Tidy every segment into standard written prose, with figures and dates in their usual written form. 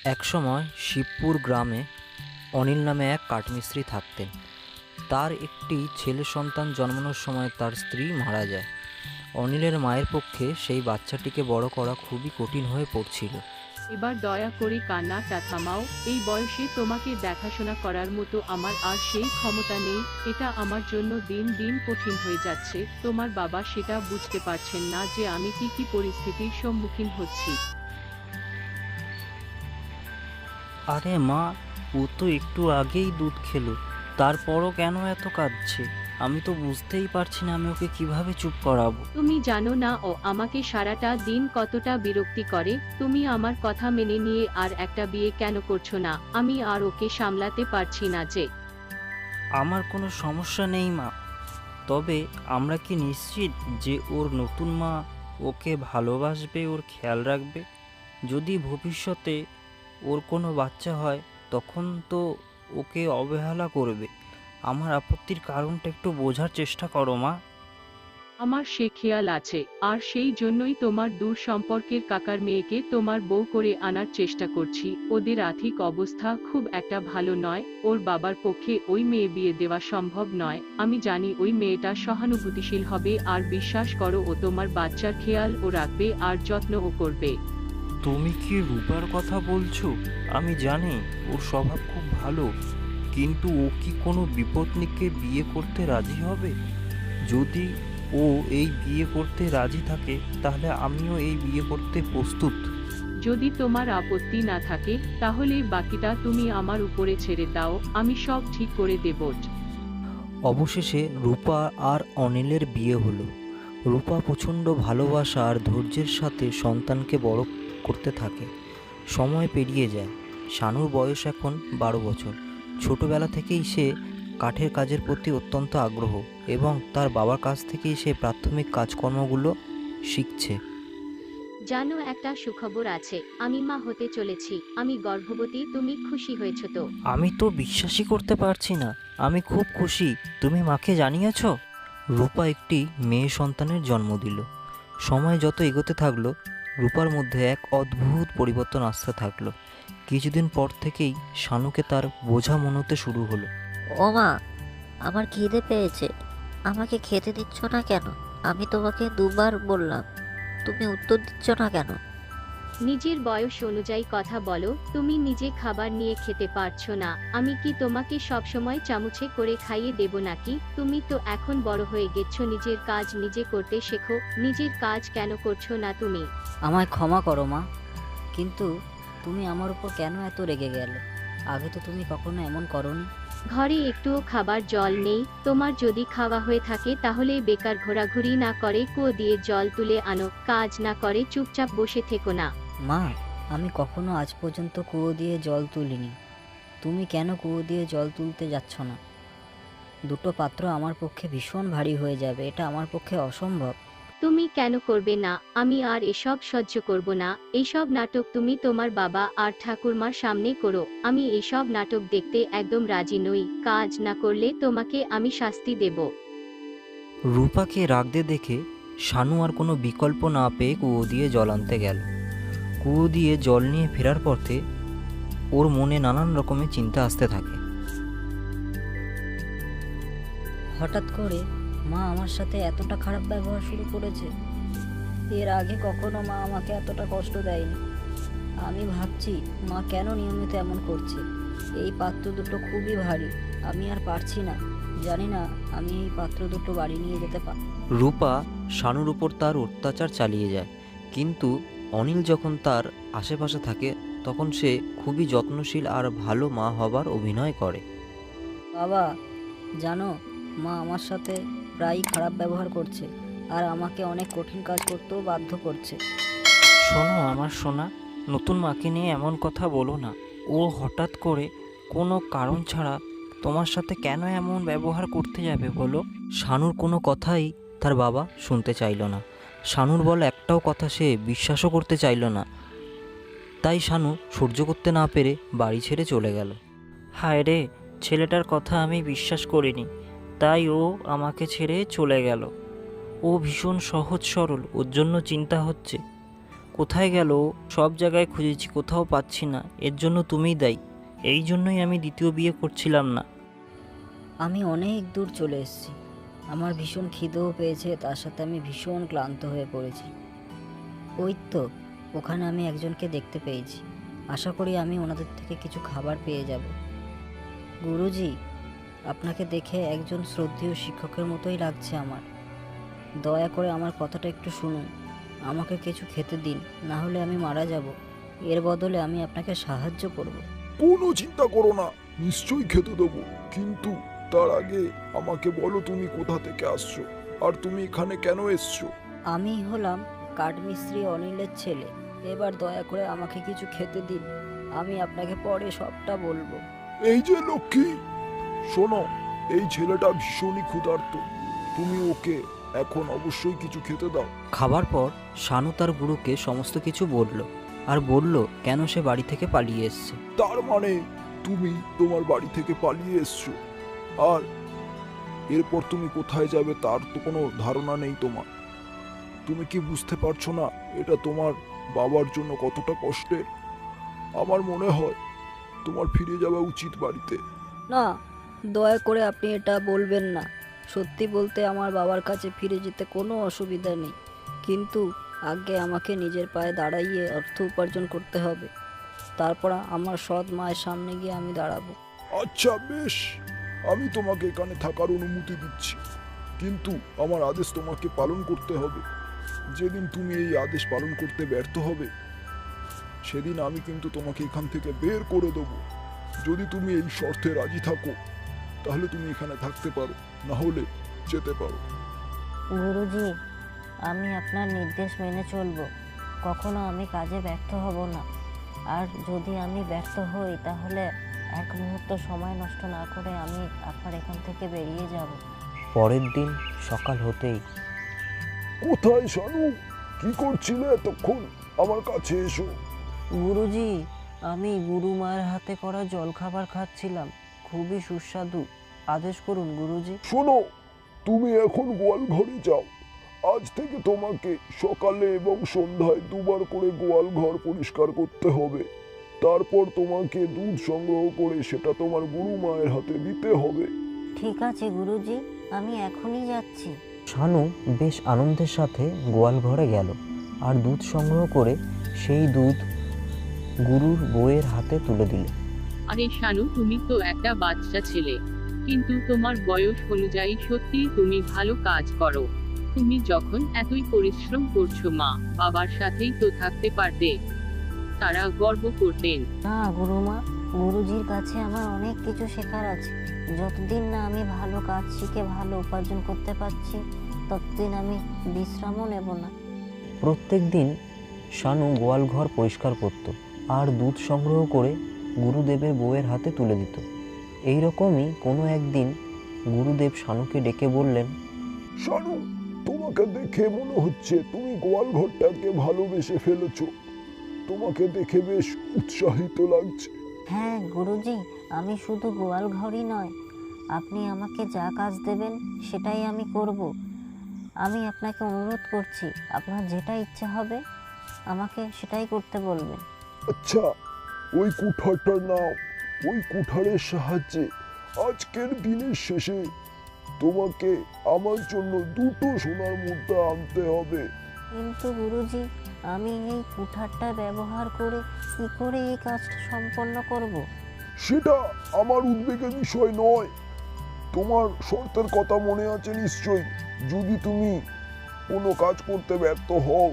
একসময় শিবপুর গ্রামে অনিল নামে এক কাঠমিস্ত্রি থাকতেন। তার একটি ছেলে সন্তান জন্মানোর সময় তার স্ত্রী মারা যায়। অনিলের মায়ের পক্ষে সেই বাচ্চাটিকে বড় করা খুবই কঠিন হয়ে পড়ছিল। এবার দয়া করে কান্নাটা থামাও। এই বয়সে তোমাকে দেখাশোনা করার মতো আমার আর সেই ক্ষমতা নেই। এটা আমার জন্য দিন দিন কঠিন হয়ে যাচ্ছে। তোমার বাবা সেটা বুঝতে পারছেন না যে আমি কি কি পরিস্থিতির সম্মুখীন হচ্ছি। আরে মা, ও তো একটু আগেই দুধ খেলো, তারপরও কেন এত কাঁদছে? আমি তো বুঝতেই পারছি না আমি ওকে কিভাবে চুপ করাবো। তুমি জানো না ও আমাকে সারাটা দিন কতটা বিরক্তি করে। তুমি আমার কথা মেনে নিয়ে আর একটা বিয়ে কেন করছো না? আমি আর ওকে সামলাতে পারছি না যে। আমার কোনো সমস্যা নেই মা, তবে আমরা কি নিশ্চিত যে ওর নতুন মা ওকে ভালোবাসবে, ওর খেয়াল রাখবে? যদি ভবিষ্যতে ওর কোনো বাচ্চা হয় তখন তো ওকে অবহেলা করবে। আমার আপত্তির কারণটা একটু বোঝার চেষ্টা করো মা। আমার সে খেয়াল আছে, আর সেই জন্যই তোমার দূর সম্পর্কের কাকার মেয়েকে তোমার বউ করে আনার চেষ্টা করছি। ওদের আর্থিক অবস্থা খুব একটা ভালো নয়, ওর বাবার পক্ষে ওই মেয়ে বিয়ে দেওয়া সম্ভব নয়। আমি জানি ওই মেয়েটা সহানুভূতিশীল হবে, আর বিশ্বাস করো ও তোমার বাচ্চার খেয়াল ও রাখবে আর যত্ন ও করবে। তুমি কি রূপার কথা বলছো? আমি জানি ওর স্বভাব খুব ভালো, কিন্তু ও কি কোনো বিপত্নীকে বিয়ে করতে রাজি হবে? যদি ও এই বিয়ে করতে রাজি থাকে তাহলে আমিও এই বিয়ে করতে প্রস্তুত। যদি তোমার আপত্তি না থাকে তাহলে বাকিটা তুমি আমার উপরে ছেড়ে দাও, আমি সব ঠিক করে দেব। অবশেষে রূপা আর অনিলের বিয়ে হলো। রূপা প্রচণ্ড ভালোবাসা আর ধৈর্যের সাথে সন্তানকে বড় করতে থাকে। সময় পেরিয়ে যায়। শানুর বয়স এখন 12 বছর। ছোটবেলা থেকেই সে কাঠের কাজের প্রতি অত্যন্ত আগ্রহ এবং তার বাবার কাছ থেকেই সে প্রাথমিক কাজকর্মগুলো শিখছে। জানো, একটা সুখবর আছে, আমি মা হতে চলেছি। আমি গর্ভবতী। তুমি খুশি হয়েছো তো? আমি তো বিশ্বাসই করতে পারছি না। আমি খুব খুশি। তুমি মাকে জানিয়েছো? রূপা একটি মেয়ে সন্তানের জন্ম দিল। সময় যত এগোতে থাকলো, রূপার মধ্যে এক অদ্ভুত পরিবর্তন আসতে থাকলো। কিছুদিন পর থেকেই শানুকে তার বোঝা মনে হতে শুরু হলো। ও মা, আমার খিদে পেয়েছে, আমাকে খেতে দিচ্ছ না কেন? আমি তোমাকে দুবার বললাম, তুমি উত্তর দিচ্ছ না কেন? নিজের বয়স অনুযায়ী কথা বলো। তুমি নিজে খাবার নিয়ে খেতে পারছো না, আমি কি তোমাকে সবসময় চামচে করে খাইয়ে দেব নাকি? তুমি তো এখন বড় হয়ে গেছো, নিজের কাজ নিজে করতে শেখো। নিজের কাজ কেন করছো না তুমি? আমায় ক্ষমা করো মা, কিন্তু তুমি আমার উপর কেন এত রেগে গেলে? আগে তো তুমি কখনো এমন করোনি। ঘরে একটুও খাবার জল নেই। তোমার যদি খাওয়া হয়ে থাকে তাহলে বেকার ঘোরাঘুরি না করে কুয়ো দিয়ে জল তুলে আনো। কাজ না করে চুপচাপ বসে থেকো না। মা, আমি কখনো আজ পর্যন্ত কুয়ো দিয়ে জল তুলিনি। তুমি কেন কুয়ো দিয়ে জল তুলতে যাচ্ছ না? দুটো পাত্র আমার পক্ষে ভীষণ ভারী হয়ে যাবে, এটা আমার পক্ষে অসম্ভব। তুমি কেন করবে না? আমি আর এসব সহ্য করব না। এইসব নাটক তুমি তোমার বাবা আর ঠাকুরমার সামনে করো। আমি এইসব নাটক দেখতে একদম রাজি নই। কাজ না করলে তোমাকে আমি শাস্তি দেব। রূপাকে রাগতে দেখে শানু আর কোনো বিকল্প না পেয়ে কুয়ো দিয়ে জল আনতে গেল। কুয়ো দিয়ে জল নিয়ে ফেরার পথে ওর মনে নানান রকমের চিন্তা আসতে থাকে। হঠাৎ করে মা আমার সাথে এতটা খারাপ ব্যবহার শুরু করেছে। এর আগে কখনো মা আমাকে এতটা কষ্ট দেয়নি। আমি ভাবছি মা কেন নিয়মিত এমন করছে। এই পাত্র দুটো খুবই ভারী, আমি আর পারছি না। জানি না আমি এই পাত্র দুটো বাড়ি নিয়ে যেতে পারি। রূপা শানুর উপর তার অত্যাচার চালিয়ে যায়, কিন্তু অনিল যখন তার আশেপাশে থাকে তখন সে খুবই যত্নশীল আর ভালো মা হবার অভিনয় করে। বাবা, জানো, মা আমার সাথে প্রায়ই খারাপ ব্যবহার করছে আর আমাকে অনেক কঠিন কাজ করতেও বাধ্য করছে। শোনো আমার সোনা, নতুন মাকে নিয়ে এমন কথা বলো না। ও হঠাৎ করে কোনো কারণ ছাড়া তোমার সাথে কেন এমন ব্যবহার করতে যাবে বলো? শানুর কোনো কথাই তার বাবা শুনতে চাইল না। শানুর বলা একটাও কথা সে বিশ্বাসও করতে চাইল না। তাই শানু সহ্য করতে না পেরে বাড়ি ছেড়ে চলে গেল। হায় রে, ছেলেটার কথা আমি বিশ্বাস করিনি, তাই ও আমাকে ছেড়ে চলে গেল। ও ভীষণ সহজ সরল, ওর জন্য চিন্তা হচ্ছে। কোথায় গেল ও? সব জায়গায় খুঁজেছি, কোথাও পাচ্ছি না। এর জন্য তুমিই দায়ী। এই জন্যই আমি দ্বিতীয় বিয়ে করছিলাম না। আমি অনেক দূর চলে এসেছি, আমার ভীষণ খিদেও পেয়েছে, তার সাথে আমি ভীষণ ক্লান্ত হয়ে পড়েছি। ওই তো ওখানে আমি একজনকে দেখতে পেয়েছি, আশা করি আমি ওনাদের থেকে কিছু খাবার পেয়ে যাব। গুরুজি, আপনাকে দেখে একজন শ্রদ্ধেয় শিক্ষকের মতোই লাগছে আমার। দয়া করে আমার কথাটা একটু শুনুন, আমাকে কিছু খেতে দিন, না হলে আমি মারা যাব। এর বদলে আমি আপনাকে সাহায্য করব। কোনো চিন্তা করো না, নিশ্চয়ই খেতে দেবো, কিন্তু তার আগে আমাকে বলো তুমি কোথা থেকে আসছো আর তুমি এখানে কেন এসছো? আমি হলাম কাঠমিস্ত্রি অনিলের ছেলে। এবার দয়া করে আমাকে কিছু খেতে দিন, আমি আপনাকে পরে সবটা বলবো। এই যে লক্ষ্মী, শোনো, এই ছেলেটা ভীষণই ক্ষুধার্ত, তুমি ওকে এখন অবশ্যই কিছু খেতে দাও। খাবার পর শানু তার গুরুকে সমস্ত কিছু বলল আর বলল কেন সে বাড়ি থেকে পালিয়ে এসছে। তার মানে তুমি তোমার বাড়ি থেকে পালিয়ে এসছো, আর এরপর তুমি কোথায় যাবে তার তো কোনো ধারণা নেই তোমার। তুমি কি বুঝতে পারছো না এটা তোমার বাবার জন্য কতটা কষ্টের? আমার মনে হয় তোমার ফিরে যাওয়া উচিত বাড়িতে। না, দয়া করে আপনি এটা বলবেন না। সত্যি বলতে আমার বাবার কাছে ফিরে যেতে কোনো অসুবিধা নেই, কিন্তু আগে আমাকে নিজের পায়ে দাঁড়াইয়ে অর্থ উপার্জন করতে হবে, তারপর আমার সৎ মায়ের সামনে গিয়ে আমি দাঁড়াবো। আচ্ছা বেশ, আমি তোমাকে এখানে থাকার অনুমতি দিচ্ছি, কিন্তু আমার আদেশ তোমাকে পালন করতে হবে। যেদিন তুমি এই আদেশ পালন করতে ব্যর্থ হবে সেদিন আমি কিন্তু তোমাকে এখান থেকে বের করে দেবো। যদি তুমি এই শর্তে রাজি থাকো তাহলে তুমি এখানে থাকতে পারো, না হলে যেতে পারো। গুরুজি, আমি আপনার নির্দেশ মেনে চলবো, কখনো আমি কাজে ব্যর্থ হব না। আর যদি আমি ব্যর্থ হই তাহলে এক মুহূর্ত সময় নষ্ট না করে আমি আপনার এখান থেকে বেরিয়ে যাব। পরের দিন সকাল হতেই কোথায় শানু? কি করছিলে এতক্ষণ? আমার কাছে এসো। গুরুজি, আমি গুরু মায়ের হাতে করা জলখাবার খাচ্ছিলাম, খুবই সুস্বাদু। আদেশ করুন গুরুজি। শোনো, তুমি এখন গোয়াল ঘরে যাও। আজ থেকে তোমাকে সকালে এবং সন্ধ্যায় দুবার করে গোয়াল ঘর পরিষ্কার করতে হবে। তারপর তোমাকে দুধ সংগ্রহ করে সেটা তোমার গুরু মায়ের হাতে দিতে হবে। ঠিক আছে গুরুজি, আমি এখনই যাচ্ছি। শানু বেশ আনন্দের সাথে গোয়াল ঘরে গেল আর দুধ সংগ্রহ করে সেই দুধ গুরুর বউয়ের হাতে তুলে দিল। আরে শানু, তুমি তো একটা বাচ্চা ছেলে, কিন্তু তোমার বয়স অনুযায়ী সত্যিই তুমি ভালো কাজ করো। তুমি যখন এতই পরিশ্রম করছো, মা বাবার সাথেই তো থাকতে পারতে, তারা গর্ব করতেন। না গুরুমা, গুরুজির কাছে আমার অনেক কিছু শেখার আছে। যতদিন না আমি ভালো কাজ শিখে ভালো উপার্জন করতে পারছি ততদিন আমি বিশ্রামও নেব না। প্রত্যেক দিন শানু গোয়াল ঘর পরিষ্কার করত আর দুধ সংগ্রহ করে গুরুদেবের বউয়ের হাতে তুলে দিত। এই রকমই কোনো একদিন গুরুদেব শানুকে ডেকে বললেন, শানু, তোমাকে দেখে মনে হচ্ছে তুমি গোয়াল ঘরটাকে ভালোবেসে ফেলেছো। তোমাকে দেখে বেশ উৎসাহিত লাগছে। হ্যাঁ গুরুজি, আমি শুধু গোয়াল ঘরই নয়, আপনি আমাকে যা কাজ দেবেন সেটাই আমি করব। আমি আপনাকে অনুরোধ করছি, আপনার যেটা ইচ্ছা হবে আমাকে সেটাই করতে বলবেন। আচ্ছা, ওই কুঠারটা নাও। ওই কুঠারের সাহায্যে আজকের দিনের শেষে তোমাকে আমার জন্য দুটো সোনার মুদ্রা আনতে হবে। কিন্তু গুরুজি, আমি এই কুঠারটা ব্যবহার করে কি করে এই কাজটা সম্পন্ন করব? সেটা আমার উদ্বেগের বিষয় নয়। তোমার শর্তের কথা মনে আছে নিশ্চয়ই। যদি তুমি কোনো কাজ করতে ব্যর্থ হও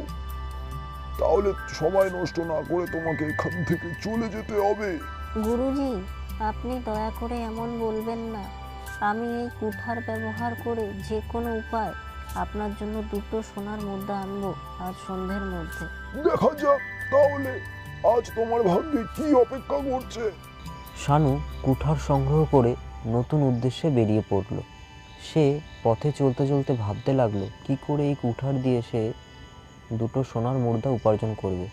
তাহলে সময় নষ্ট না করে তোমাকে এখান থেকে চলে যেতে হবে। গুরুজি, আপনি দয়া করে এমন বলবেন না। আমি এই কুঠার ব্যবহার করে যে কোনো উপায় আপনার জন্য দুটো সোনার মুদ্রা আনবো আজ সন্ধ্যের মধ্যে। দেখা যাক তাহলে আজ তোমার ভাগ্যে কি অপেক্ষা করছে। শানু কুঠার সংগ্রহ করে নতুন উদ্দেশ্যে বেরিয়ে পড়ল। সে পথে চলতে চলতে ভাবতে লাগলো কি করে এই কুঠার দিয়ে সে দুটো সোনার মুদ্রা উপার্জন করবে।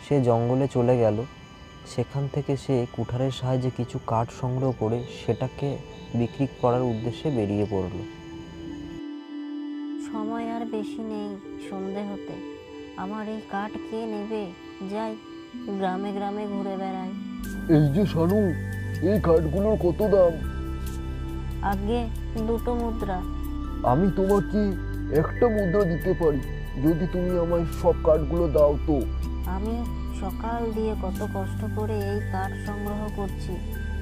সে জঙ্গলে চলে গেল। সেখান থেকে সে কুঠারের সাহায্যে কিছু কাঠ সংগ্রহ করে সেটাকে বিক্রি করার উদ্দেশ্যে বেরিয়ে পড়ল। সময় আর বেশি নেই সন্ধে হতে। আমার এই কাঠ কে নেবে? যাই, গ্রামে গ্রামে ঘুরে বেড়াই। এই যে শানু, এই কাঠগুলোর কত দাম? আগে 2 মুদ্রা। আমি তোমাকে 1টা মুদ্রা দিতে পারি যদি তুমি আমায় সব কাঠগুলো দাও তো। আমি সকাল দিয়ে কত কষ্ট করে এই কাঠ সংগ্রহ করছি,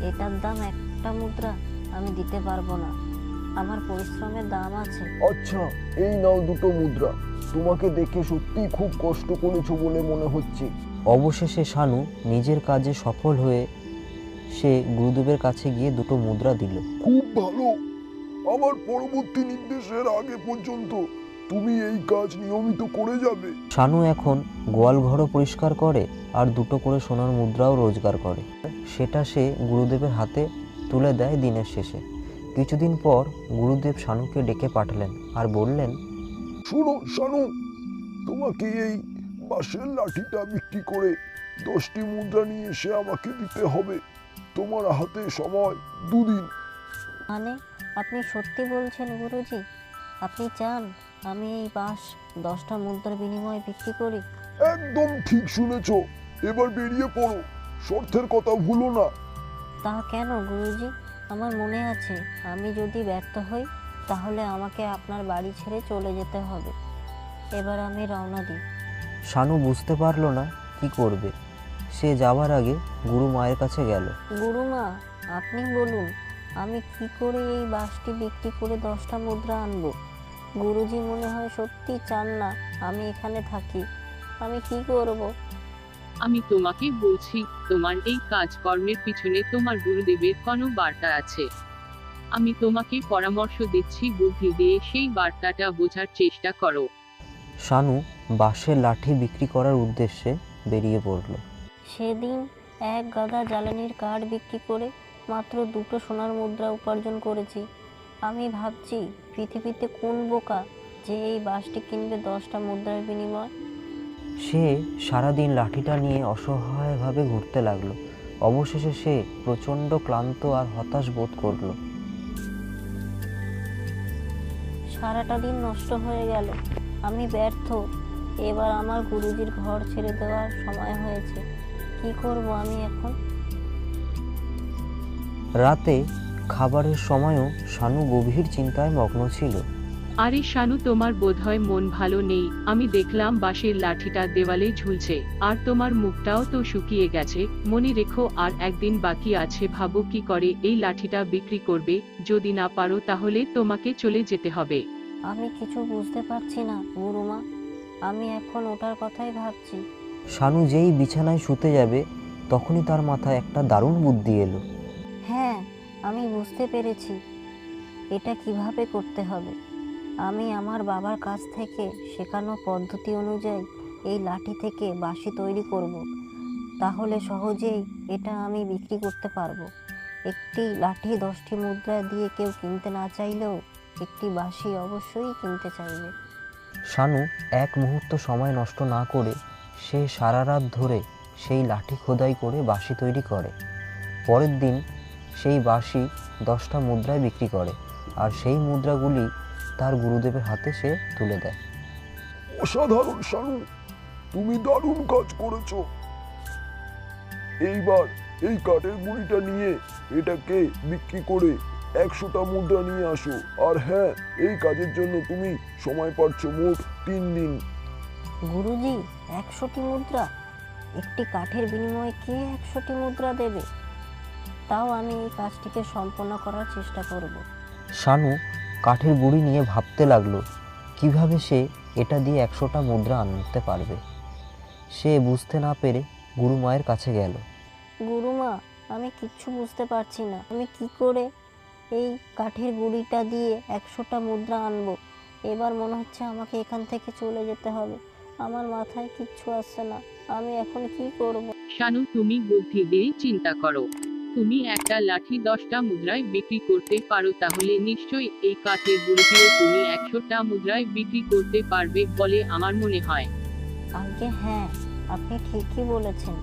এটার দাম 1টা মুদ্রা? আমি দিতে পারবো না, আমার পরিশ্রমের দাম আছে। আচ্ছা, এই নাও 2টো মুদ্রা। তোমাকে দেখে সত্যি খুব কষ্ট করেছো বলে মনে হচ্ছে। অবশেষে শানু নিজের কাজে সফল হয়ে সে গুরুদেবের কাছে গিয়ে 2টো মুদ্রা দিল। খুব ভালো। আমার পরবর্তী নির্দেশের আগে পর্যন্ত তুমি এই কাজ নিয়মিত করে যাবে। শানু এখন গোয়াল ঘরও পরিষ্কার করে আর 2টো করে সোনার মুদ্রাও রোজগার করে। সেটা সে গুরুদেবের হাতে তুলে দেয় দিনের শেষে। কিছুদিন পর গুরুদেব শানুকে ডেকে পাঠালেন আর বললেন, শোনো শানু, তোমাকে এই বাঁশের লাঠিটা বিক্রি করে 10টি মুদ্রা নিয়ে এসে আমাকে দিতে হবে। তোমার হাতে সময় 2 দিন। মানে আপনি সত্যি বলছেন গুরুজি? আপনি চান আমি এই বাঁশ 10টা মুদ্রার বিনিময়ে বিক্রি করি? একদম ঠিক শুনেছো। এবার বেরিয়ে পড়ো, শর্তের কথা ভুলো না। তা কেন গুরুজি? আমার মনে আছে আমি যদি ব্যর্থ হই তাহলে আমাকে আপনার বাড়ি ছেড়ে চলে যেতে হবে। এবার আমি রওনা দিই। শানু বুঝতে পারল না কি করবে। সে যাওয়ার আগে গুরু মায়ের কাছে গেল। গুরুমা, আপনি বলুন আমি কি করে এই বাঁশটি বিক্রি করে 10টা মুদ্রা আনবো? গুরুজি মনে হয় সত্যি চান না আমি এখানে থাকি। আমি কি করব? আমি তোমাকে বলছি, তোমার এই কাজকর্মের পিছনে তোমার গুরুদেবের কোনো বার্তা আছে। আমি তোমাকে পরামর্শ দিচ্ছি, বুদ্ধি দিয়ে সেই বার্তাটা বোঝার চেষ্টা করো। শানু বাঁশের লাঠি বিক্রি করার উদ্দেশ্যে বেরিয়ে পড়ল। সেদিন 1 গাদা জ্বালানির কাঠ বিক্রি করে মাত্র 2টো সোনার মুদ্রা উপার্জন করেছি। আমি ভাবছি পৃথিবীতে কোন বোকা যে এই বাঁশটি কিনবে 10টা মুদ্রার বিনিময়। সে সারাদিন লাঠিটা নিয়ে অসহায়ভাবে ঘুরতে লাগলো। অবশেষে সে প্রচণ্ড ক্লান্ত আর হতাশ বোধ করলো। সারাটা দিন নষ্ট হয়ে গেল, আমি ব্যর্থ। এবার আমার গুরুজির ঘর ছেড়ে দেওয়ার সময় হয়েছে। কি করব আমি এখন? রাতে খাবারের সময়ও শানু গভীর চিন্তায় মগ্ন ছিল। আরে শানু, তোমার বোধহয় মন ভালো নেই। আমি দেখলাম বাঁশের লাঠিটা দেওয়ালে ঝুলছে, আর তোমার মুখটাও তো শুকিয়ে গেছে। মনে রেখো আর একদিন বাকি আছে। ভাবো কি করে এই লাঠিটা বিক্রি করবে। যদি না পারো তাহলে তোমাকে চলে যেতে হবে। আমি কিছু বুঝতে পারছি না গুরুমা, আমি এখন ওটার কথাই ভাবছি। শানু যেই বিছানায় শুতে যাবে তখনই তার মাথায় একটা দারুণ বুদ্ধি এলো। হ্যাঁ, আমি বুঝতে পেরেছি এটা কিভাবে করতে হবে। আমি আমার বাবার কাছ থেকে শেখানো পদ্ধতি অনুযায়ী এই লাঠি থেকে বাঁশি তৈরি করব। তাহলে সহজেই এটা আমি বিক্রি করতে পারবো। একটি লাঠি 10টি মুদ্রা দিয়ে কেউ কিনতে না চাইলেও একটি বাঁশি অবশ্যই কিনতে চাইবে। শানু এক মুহূর্ত সময় নষ্ট না করে সে সারা রাত ধরে সেই লাঠি খোদাই করে বাঁশি তৈরি করে। পরের দিন সেই বাঁশি 10টা মুদ্রায় বিক্রি করে আর সেই মুদ্রাগুলি তার গুরুদেবের হাতে সে তুলে দেয়। অসাধারণ শানু, তুমি দারুণ কাজ করেছো। এইবার এই কাঠের গুঁড়িটা নিয়ে এটাকে বিক্রি করে 100টা মুদ্রা নিয়ে আসো। আর হ্যাঁ, এই কাজের জন্য তুমি সময় পাচ্ছ মোট 3 দিন। গুরুজি, 100টি মুদ্রা? একটি কাঠের বিনিময়ে কে 100টি মুদ্রা দেবে? তাও আমি এই কাজটিকে সম্পন্ন করার চেষ্টা করব। শানু কাঠের গুঁড়ি নিয়ে ভাবতে লাগলো কিভাবে সে এটা দিয়ে 100টা মুদ্রা আনতে পারবে। সে বুঝতে না পেরে গুরু মায়ের কাছে গেল। গুরুমা, আমি কিচ্ছু বুঝতে পারছি না, আমি কি করে এই কাঠের গুঁড়িটা দিয়ে 100টা মুদ্রা আনবো। এবার মনে হচ্ছে আমাকে এখান থেকে চলে যেতে হবে। আমার মাথায় কিচ্ছু আসছে না, আমি এখন কি করব? শানু, তুমি বুদ্ধি দিয়ে চিন্তা করো। তুমি একটা লাঠি 10টা মুদ্রায় বিক্রি করতে পারো, তাহলে নিশ্চয়ই এই কাঠের গুঁড়িটিও তুমি 100টা মুদ্রায় বিক্রি করতে পারবে বলে আমার মনে হয়। আগে হ্যাঁ, আপনি ঠিকই বলেছেন।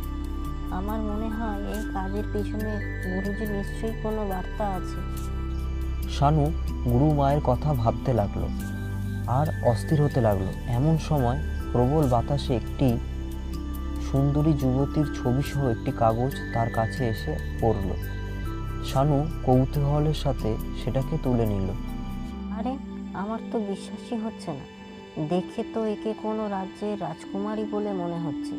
আমার মনে হয় এই কাজের পিছনে গুরুজি নিশ্চয়ই কোনো বার্তা আছে। শানু গুরু মায়ের কথা ভাবতে লাগলো আর অস্থির হতে লাগলো। এমন সময় প্রবল বাতাসে একটি সুন্দরী যুবতীর ছবিসহ একটি কাগজ তার কাছে এসে পড়ল। শানু কৌতূহলের সাথে সেটাকে তুলে নিল। আরে, আমার তো বিশ্বাসই হচ্ছে না। দেখে তো একে কোনো রাজ্যের রাজকুমারী বলে মনে হচ্ছে।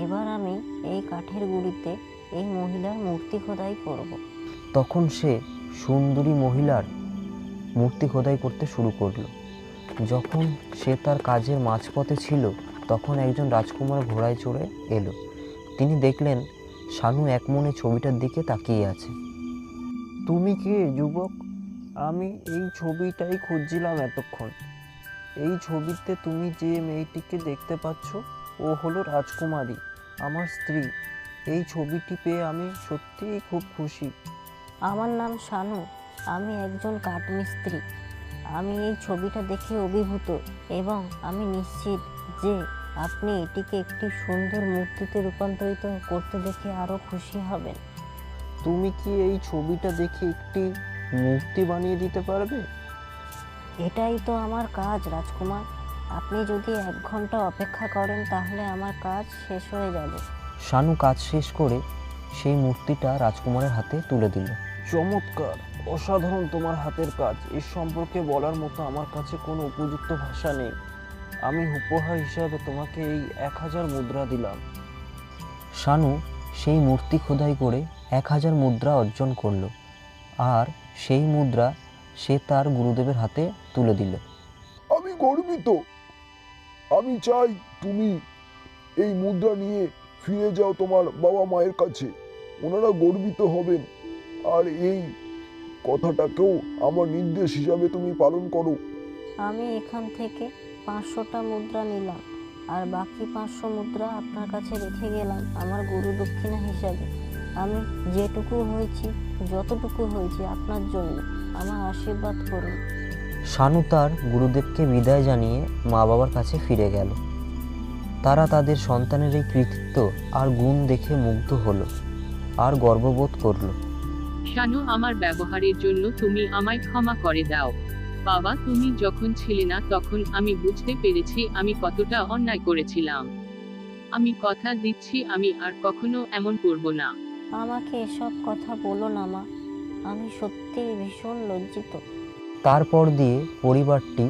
এবার আমি এই কাঠের গুঁড়িতে এই মহিলার মূর্তি খোদাই করব। তখন সে সুন্দরী মহিলার মূর্তি খোদাই করতে শুরু করলো। যখন সে তার কাজের মাঝপথে ছিল তখন একজন রাজকুমার ঘোড়ায় চড়ে এলো। তিনি দেখলেন শানু একমনে ছবিটার দিকে তাকিয়ে আছে। তুমি কে যুবক? আমি এই ছবিটাই খুঁজছিলাম এতক্ষণ। এই ছবিতে তুমি যে মেয়েটিকে দেখতে পাচ্ছ ও হলো রাজকুমারী, আমার স্ত্রী। এই ছবিটি পেয়ে আমি সত্যিই খুব খুশি। আমার নাম শানু, আমি একজন কাঠমিস্ত্রি। আমি এই ছবিটা দেখে অভিভূত এবং আমি নিশ্চিত যে আপনি এটিকে একটি সুন্দর মূর্তিতে রূপান্তরিত করতে দেখে আরও খুশি হবেন। তুমি কি এই ছবিটা দেখে একটি মূর্তি বানিয়ে দিতে পারবে? এটাই তো আমার কাজ রাজকুমার। আপনি যদি 1 ঘন্টা অপেক্ষা করেন তাহলে আমার কাজ শেষ হয়ে যাবে। শানু কাজ শেষ করে সেই মূর্তিটা রাজকুমারের হাতে তুলে দিল। চমৎকার, অসাধারণ তোমার হাতের কাজ। এর সম্পর্কে বলার মতো আমার কাছে কোনো উপযুক্ত ভাষা নেই। আমি উপহার হিসাবে তোমাকে এই 1000 মুদ্রা দিলাম। শানু সেই মূর্তি খোদাই করে 1000 মুদ্রা অর্জন করলো আর সেই মুদ্রা সে তার গুরুদেবের হাতে তুলে দিল। আমি গর্বিত। আমি চাই তুমি এই মুদ্রা নিয়ে ফিরে যাও তোমার বাবা মায়ের কাছে। ওনারা গর্বিত হবেন। আর এই কথাটাকেও আমার নির্দেশ হিসাবে তুমি পালন করো। আমি এখান থেকে 500টা মুদ্রা নিলাম আর বাকি 500 মুদ্রা আপনার কাছে রেখে গেলাম আমার গুরু দক্ষিণা হিসাবে। আমি যেটুকু হয়েছি, যতটুকু হয়েছি আপনার জন্য, আমার আশীর্বাদ করুন। শানু তার গুরুদেবকে বিদায় জানিয়ে মা বাবার কাছে ফিরে গেল। তারা তাদের সন্তানের এই কৃতিত্ব আর গুণ দেখে মুগ্ধ হলো আর গর্ববোধ করলো। শানু, আমার ব্যবহারের জন্য তুমি আমায় ক্ষমা করে দাও। বাবা, তুমি যখন ছিলে না তখন আমি বুঝতে পেরেছি আমি কতটা অন্যায় করেছিলাম। আমি কথা দিচ্ছি আমি আর কখনো এমন করব না। আমাকে এসব কথা বলো না মা, আমি সত্যিই ভীষণ লজ্জিত। তারপর দিয়ে পরিবারটি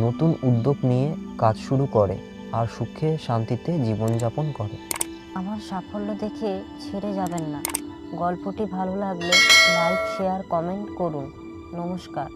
নতুন উদ্যোগ নিয়ে কাজ শুরু করে আর সুখে শান্তিতে জীবনযাপন করে। আমার সাফল্য দেখে ছেড়ে যাবেন না। গল্পটি ভালো লাগলে লাইক, শেয়ার, কমেন্ট করুন। নমস্কার।